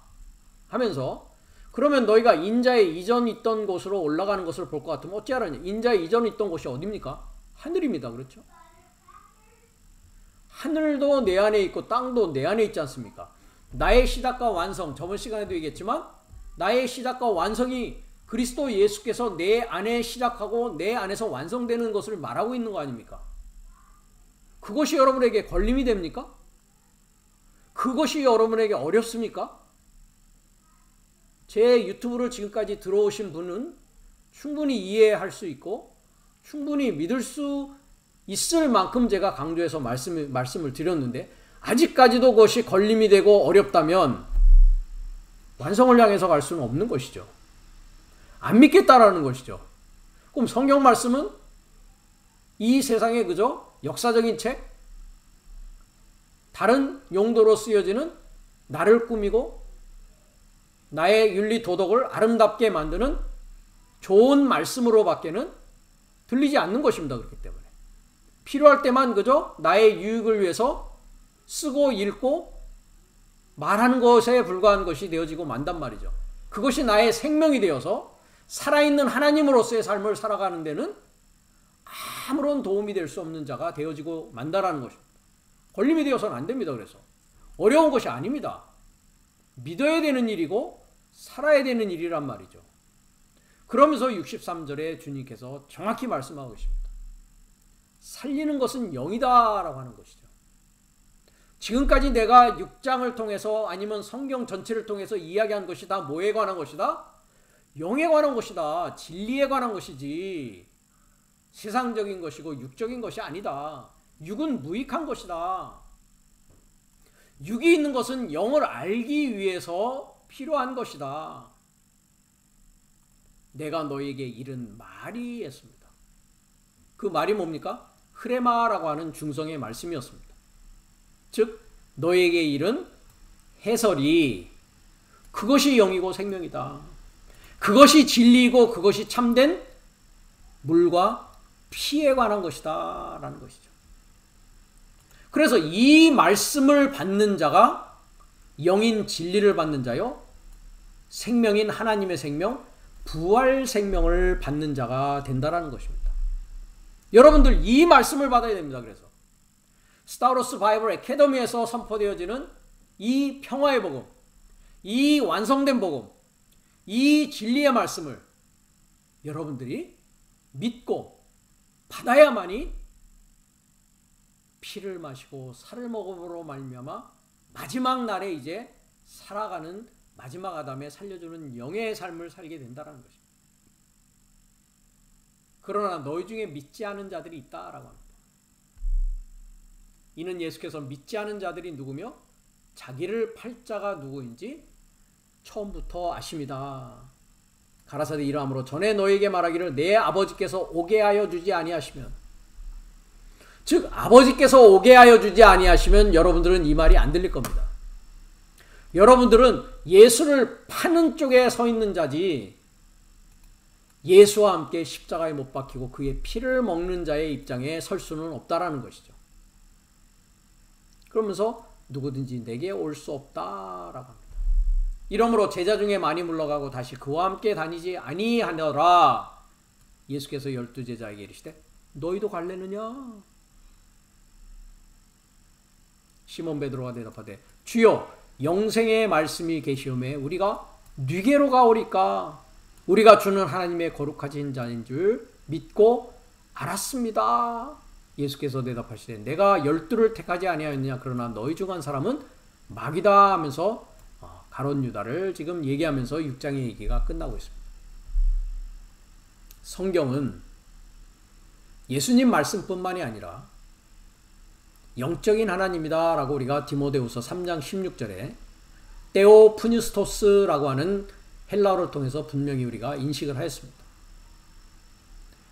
하면서 그러면 너희가 인자의 이전 있던 곳으로 올라가는 것을 볼 것 같으면 어찌하라냐. 인자의 이전 있던 곳이 어디입니까? 하늘입니다. 그렇죠? 하늘도 내 안에 있고 땅도 내 안에 있지 않습니까? 나의 시작과 완성, 저번 시간에도 얘기했지만 나의 시작과 완성이 그리스도 예수께서 내 안에 시작하고 내 안에서 완성되는 것을 말하고 있는 거 아닙니까? 그것이 여러분에게 걸림이 됩니까? 그것이 여러분에게 어렵습니까? 제 유튜브를 지금까지 들어오신 분은 충분히 이해할 수 있고 충분히 믿을 수 있을 만큼 제가 강조해서 말씀을 드렸는데 아직까지도 그것이 걸림이 되고 어렵다면 완성을 향해서 갈 수는 없는 것이죠. 안 믿겠다라는 것이죠. 그럼 성경 말씀은 이 세상에 그저 역사적인 책, 다른 용도로 쓰여지는 나를 꾸미고 나의 윤리 도덕을 아름답게 만드는 좋은 말씀으로 밖에는 들리지 않는 것입니다. 그렇기 때문에 필요할 때만 그저 나의 유익을 위해서 쓰고 읽고 말하는 것에 불과한 것이 되어지고 만단 말이죠. 그것이 나의 생명이 되어서 살아있는 하나님으로서의 삶을 살아가는 데는 아무런 도움이 될 수 없는 자가 되어지고 만다라는 것입니다. 걸림이 되어서는 안 됩니다. 그래서 어려운 것이 아닙니다. 믿어야 되는 일이고 살아야 되는 일이란 말이죠. 그러면서 63절에 주님께서 정확히 말씀하고 계십니다. 살리는 것은 영이다 라고 하는 것이죠. 지금까지 내가 6장을 통해서 아니면 성경 전체를 통해서 이야기한 것이 다 뭐에 관한 것이다? 영에 관한 것이다. 진리에 관한 것이지 세상적인 것이고 육적인 것이 아니다. 육은 무익한 것이다. 육이 있는 것은 영을 알기 위해서 필요한 것이다. 내가 너에게 이른 말이 했습니다. 그 말이 뭡니까? 흐레마라고 하는 중성의 말씀이었습니다. 즉 너에게 이른 해설이 그것이 영이고 생명이다. 그것이 진리이고 그것이 참된 물과 피에 관한 것이다 라는 것이죠. 그래서 이 말씀을 받는 자가 영인 진리를 받는 자요, 생명인 하나님의 생명, 부활 생명을 받는 자가 된다라는 것입니다. 여러분들 이 말씀을 받아야 됩니다. 그래서 스타우로스 바이블 애카데미에서 선포되어지는 이 평화의 복음, 이 완성된 복음, 이 진리의 말씀을 여러분들이 믿고 받아야만이 피를 마시고 살을 먹음으로 말미암아 마지막 날에 이제 살아가는 마지막 아담에 살려주는 영의 삶을 살게 된다는 것입니다. 그러나 너희 중에 믿지 않은 자들이 있다라고 합니다. 이는 예수께서 믿지 않은 자들이 누구며 자기를 팔 자가 누구인지 처음부터 아심이다. 가라사대 이러함으로 전에 너에게 말하기를 내 아버지께서 오게 하여 주지 아니하시면, 즉 아버지께서 오게 하여 주지 아니하시면 여러분들은 이 말이 안 들릴 겁니다. 여러분들은 예수를 파는 쪽에 서 있는 자지 예수와 함께 십자가에 못 박히고 그의 피를 먹는 자의 입장에 설 수는 없다라는 것이죠. 그러면서 누구든지 내게 올 수 없다라고 합니다. 이러므로 제자 중에 많이 물러가고 다시 그와 함께 다니지 아니하더라. 예수께서 12제자에게 이르시되 너희도 갈래느냐? 시몬 베드로가 대답하되 주여 영생의 말씀이 계시오매 우리가 누게로 가오리까? 우리가 주는 하나님의 거룩하신 자인 줄 믿고 알았습니다. 예수께서 대답하시되 내가 12를 택하지 아니하였느냐? 그러나 너희 중 한 사람은 마귀다 하면서 가롯 유다를 지금 얘기하면서 6장의 얘기가 끝나고 있습니다. 성경은 예수님 말씀뿐만이 아니라 영적인 하나님이다 라고 우리가 디모데후서 3장 16절에 테오프뉴스토스라고 하는 헬라어를 통해서 분명히 우리가 인식을 하였습니다.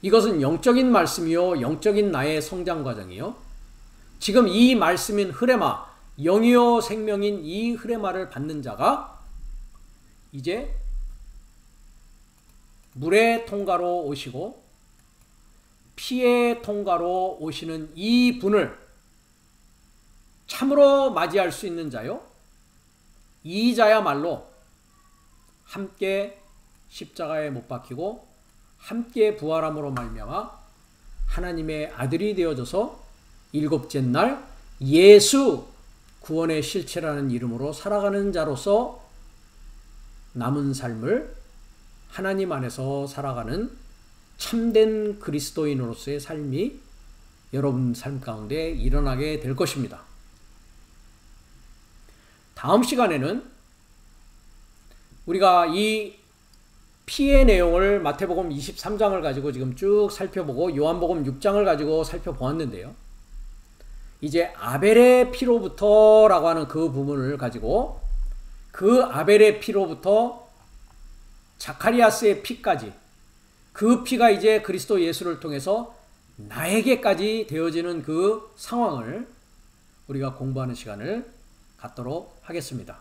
이것은 영적인 말씀이요 영적인 나의 성장 과정이요 지금 이 말씀인 흐레마, 영이요 생명인 이 흐레마를 받는 자가 이제 물의 통과로 오시고 피의 통과로 오시는 이 분을 참으로 맞이할 수 있는 자요, 이 자야말로 함께 십자가에 못 박히고 함께 부활함으로 말미암아 하나님의 아들이 되어져서 일곱째 날 예수 구원의 실체라는 이름으로 살아가는 자로서 남은 삶을 하나님 안에서 살아가는 참된 그리스도인으로서의 삶이 여러분 삶 가운데 일어나게 될 것입니다. 다음 시간에는 우리가 이 피의 내용을 마태복음 23장을 가지고 지금 쭉 살펴보고 요한복음 6장을 가지고 살펴보았는데요. 이제 아벨의 피로부터 라고 하는 그 부분을 가지고 그 아벨의 피로부터 자카리아스의 피까지 그 피가 이제 그리스도 예수를 통해서 나에게까지 되어지는 그 상황을 우리가 공부하는 시간을 갖도록 하겠습니다.